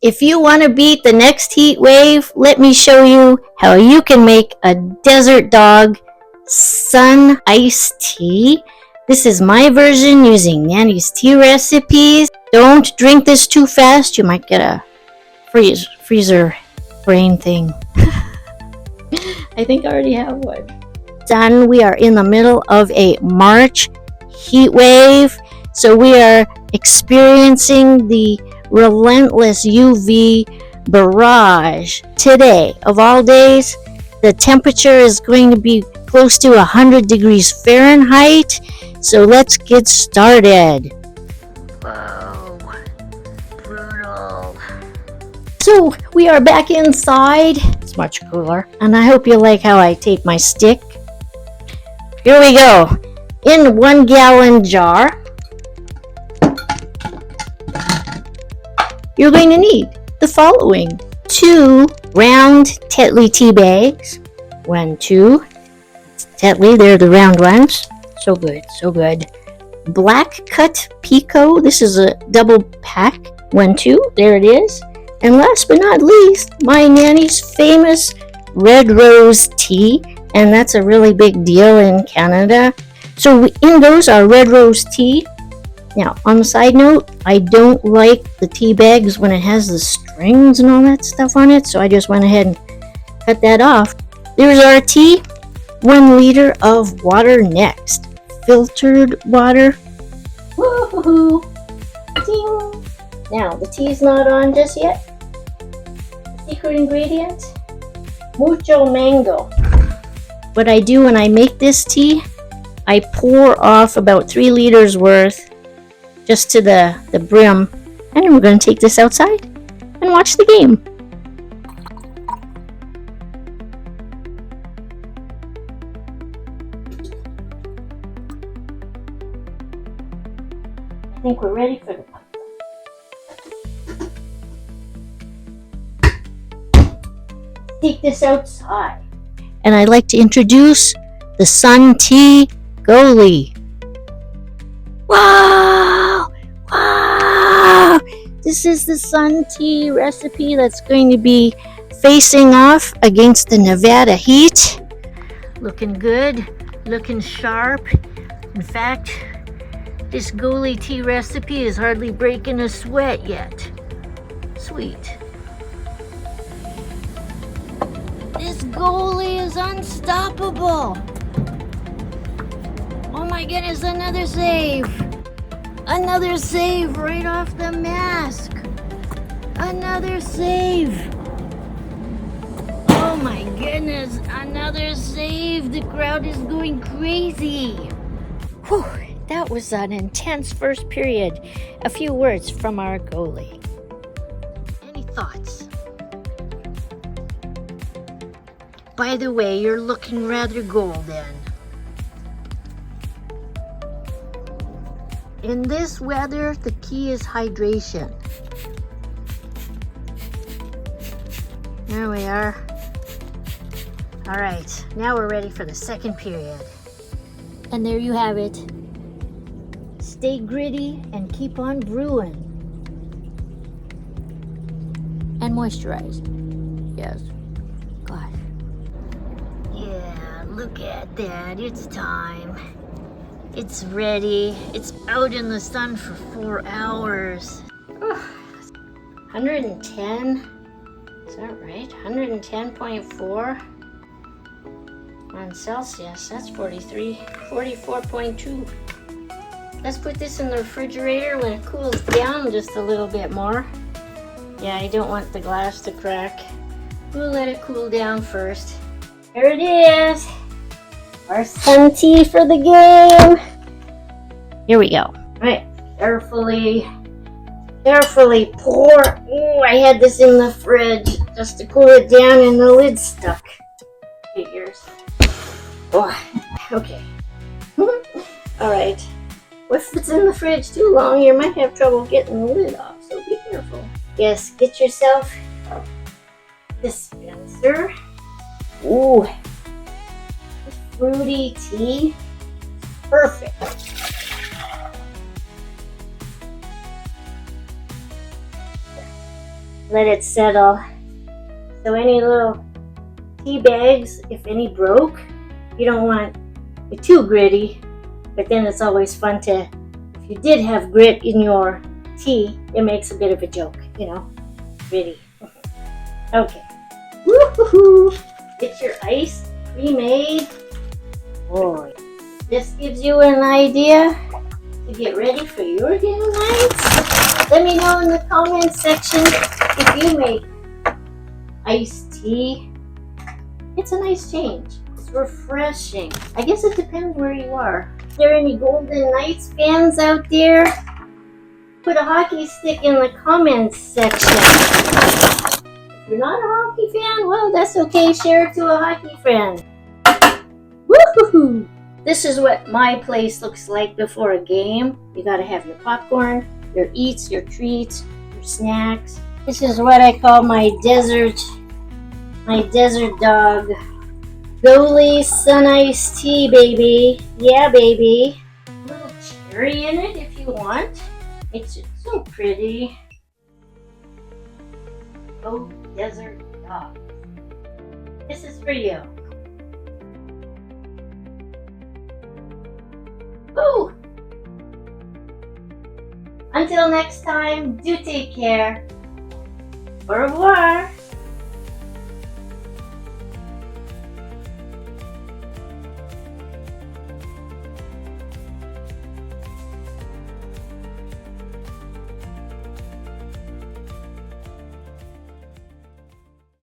If you want to beat the next heat wave, let me show you how you can make a desert dog sun iced tea. This is my version using Nanny's tea recipes. Don't drink this too fast. You might get a freezer brain thing. I think I already have one. Done. We are in the middle of a March heat wave. So we are experiencing the relentless UV barrage. Today, of all days, the temperature is going to be close to 100 degrees Fahrenheit. So let's get started. Whoa, brutal. So we are back inside. It's much cooler. And I hope you like how I tape my stick. Here we go. In 1 gallon jar, you're going to need the following: 2 round Tetley tea bags. 1, 2. Tetley, they're the round ones. So good, so good. Black cut Pico. This is a double pack. 1, 2. There it is. And last but not least, my Nanny's famous red rose tea. And that's a really big deal in Canada. So in those are red rose tea. Now, on the side note, I don't like the tea bags when it has the strings and all that stuff on it, so I just went ahead and cut that off. There's our tea. 1 liter of water next. Filtered water. Woohoo! Ding! Now, the tea's not on just yet. The secret ingredient? Mucho Mango. What I do when I make this tea, I pour off about 3 liters worth just to the brim, and we're going to take this outside and watch the game. I think we're ready for the take this outside. And I'd like to introduce the Sun Tea Goalie. Wow! Wow! This is the Sun Tea recipe that's going to be facing off against the Nevada heat. Looking good, looking sharp. In fact, this Goalie tea recipe is hardly breaking a sweat yet. Sweet. This Goalie is unstoppable. Oh my goodness, another save. Another save right off the mask. Another save. Oh my goodness, another save. The crowd is going crazy. Whew, that was an intense first period. A few words from our goalie. Any thoughts? By the way, you're looking rather golden. In this weather, the key is hydration. There we are. All right, now we're ready for the second period. And there you have it. Stay gritty and keep on brewing. And moisturize. Yes. Gosh. Yeah, look at that. It's time. It's ready. It's out in the sun for 4 hours. 110. Is that right? 110.4 on Celsius. That's 44.2. Let's put this in the refrigerator when it cools down just a little bit more. Yeah, I don't want the glass to crack. We'll let it cool down first. There it is. Our sun tea for the game. Here we go. All right, carefully pour. Oh, I had this in the fridge just to cool it down and the lid's stuck. Figures. Oh, okay. All right. If it's in the fridge too long, you might have trouble getting the lid off, so be careful. Yes, get yourself a dispenser. Ooh, fruity tea. Perfect. Let it settle. So any little tea bags, if any broke, you don't want it too gritty, but then it's always fun to, if you did have grit in your tea, it makes a bit of a joke, gritty. Okay. Woo-hoo-hoo! Get your ice pre-made. Boy, this gives you an idea to get ready for your game nights. Let me know in the comments section if you make iced tea. It's a nice change. It's refreshing. I guess it depends where you are. Is there any Golden Knights fans out there? Put a hockey stick in the comments section. If you're not a hockey fan, well, that's okay. Share it to a hockey friend. Woohoo! This is what my place looks like before a game. You gotta have your popcorn, your eats, your treats, your snacks. This is what I call my desert dog. Goalie Sun Tea, baby. Yeah, baby. A little cherry in it if you want. It's so pretty. Oh, desert dog. This is for you. Woo! Until next time, do take care. Au revoir.